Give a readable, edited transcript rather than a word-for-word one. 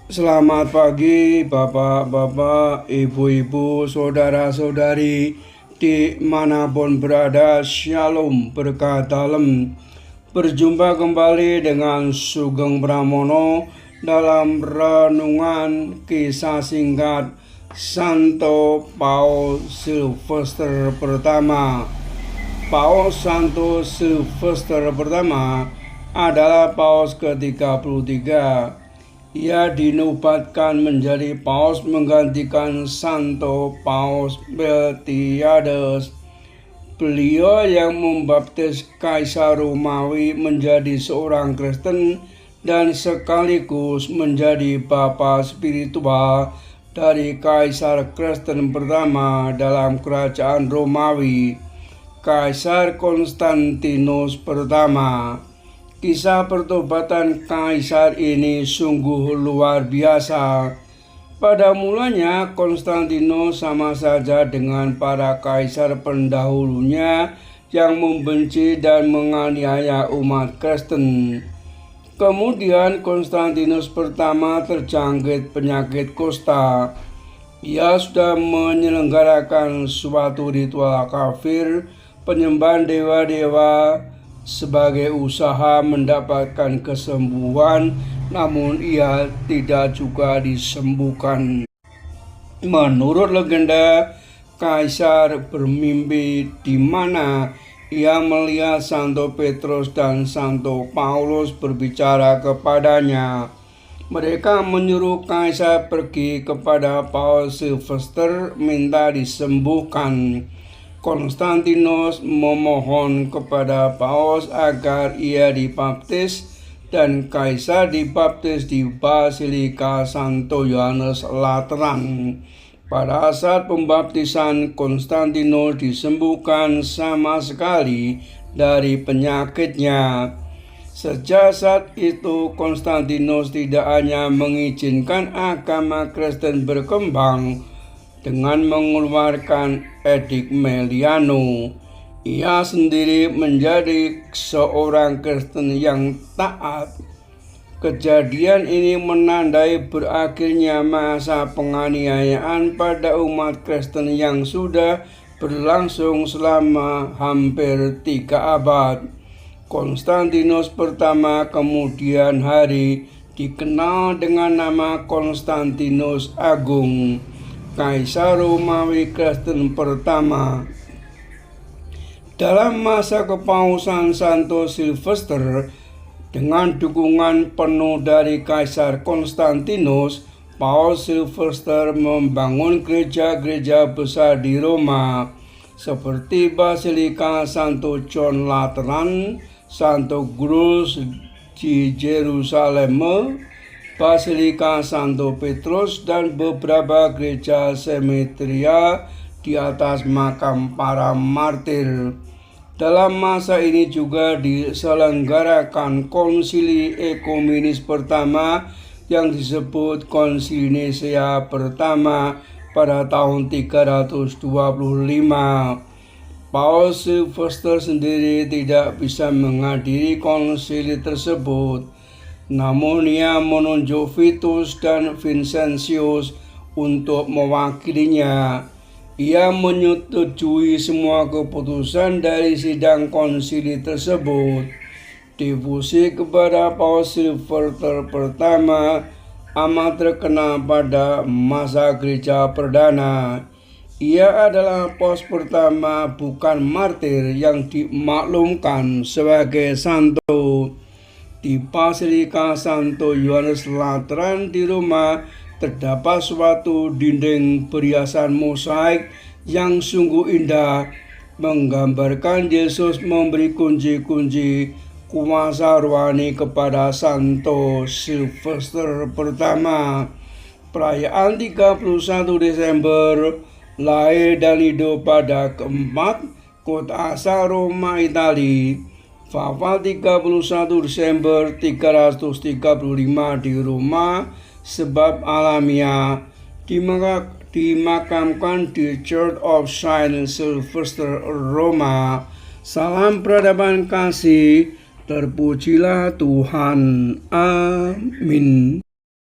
Selamat pagi Bapak-Bapak, Ibu-Ibu, Saudara-saudari dimanapun berada. Shalom, berkah dalam. Berjumpa kembali dengan Sugeng Pramono dalam renungan kisah singkat Santo Paus Silvester pertama. Paus Santo Silvester pertama adalah Paus ke-33. Ia dinobatkan menjadi paus menggantikan Santo Paus Miltiades. Beliau yang membaptis Kaisar Romawi menjadi seorang Kristen dan sekaligus menjadi bapa spiritual dari Kaisar Kristen pertama dalam kerajaan Romawi, Kaisar Konstantinus pertama. Kisah pertobatan kaisar ini sungguh luar biasa. Pada mulanya Konstantinus sama saja dengan para kaisar pendahulunya yang membenci dan menganiaya umat Kristen. Kemudian Konstantinus pertama terjangkit penyakit kusta. Ia sudah menyelenggarakan suatu ritual kafir penyembahan dewa-dewa sebagai usaha mendapatkan kesembuhan, namun ia tidak juga disembuhkan. Menurut legenda, kaisar bermimpi di mana ia melihat Santo Petrus dan Santo Paulus berbicara kepadanya. Mereka menyuruh kaisar pergi kepada Paus Silvester minta disembuhkan. Konstantinus memohon kepada Paus agar ia dibaptis dan kaisar dibaptis di Basilika Santo Yohanes Lateran. Pada saat pembaptisan, Konstantinus disembuhkan sama sekali dari penyakitnya. Sejak saat itu, Konstantinus tidak hanya mengizinkan agama Kristen berkembang dengan mengeluarkan Edik Meliano. Ia sendiri menjadi seorang Kristen yang taat. Kejadian ini menandai berakhirnya masa penganiayaan pada umat Kristen yang sudah berlangsung selama hampir 3 abad. Konstantinus pertama kemudian hari dikenal dengan nama Konstantinus Agung, Kaisar Romawi Kristen pertama. Dalam masa kepausan Santo Silvester, dengan dukungan penuh dari Kaisar Konstantinus, Paus Silvester membangun gereja-gereja besar di Roma, seperti Basilika Santo John Lateran, Santo Gurus di Yerusalem, Basilika Santo Petrus, dan beberapa gereja semetria di atas makam para martir. Dalam masa ini juga diselenggarakan konsili ekumenis pertama yang disebut Konsili Nisea pertama pada tahun 325. Paus Silvester sendiri tidak bisa menghadiri konsili tersebut, namun ia menunjuk Vitus dan Vincentius untuk mewakilinya. Ia menyetujui semua keputusan dari sidang konsili tersebut. Devosi kepada Paus Silvester pertama amat terkenal pada masa gereja perdana. Ia adalah paus pertama bukan martir yang dimaklumkan sebagai santo. Di Basilika Santo Yohanes Lateran di Roma terdapat suatu dinding perhiasan mosaik yang sungguh indah, menggambarkan Yesus memberi kunci-kunci kuasa rohani kepada Santo Silvester pertama. Perayaan 31 Desember, lahir dan hidup pada keempat, kota asal Roma, Italia. Wafat 31 Desember 335 di Roma, sebab alamiah. Dimakamkan di Church of Saint Silvester, Roma. Salam peradaban kasih, terpujilah Tuhan. Amin.